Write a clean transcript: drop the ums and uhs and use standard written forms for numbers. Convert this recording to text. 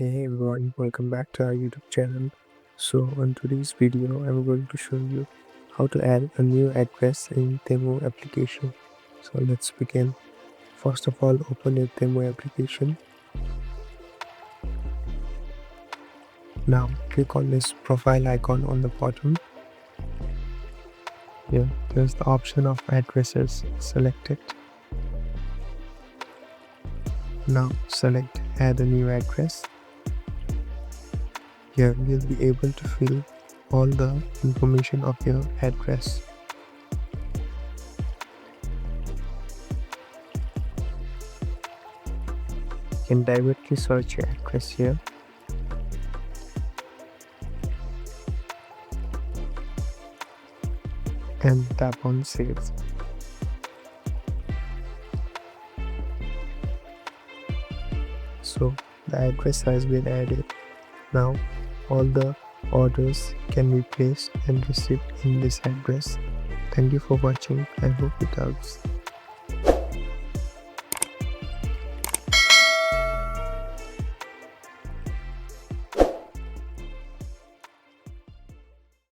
Hey everyone, welcome back to our YouTube channel. So on today's video, I'm going to show you how to add a new address in Temu application. So let's begin. First of all, open your Temu application. Now click on this profile icon on the bottom. Here, there's the option of addresses. Select it. Now select add a new address. Here you'll be able to fill all the information of your address. You can directly search your address here. And tap on save. So the address has been added. Now all the orders can be placed and received in this address. Thank you for watching. I hope it helps.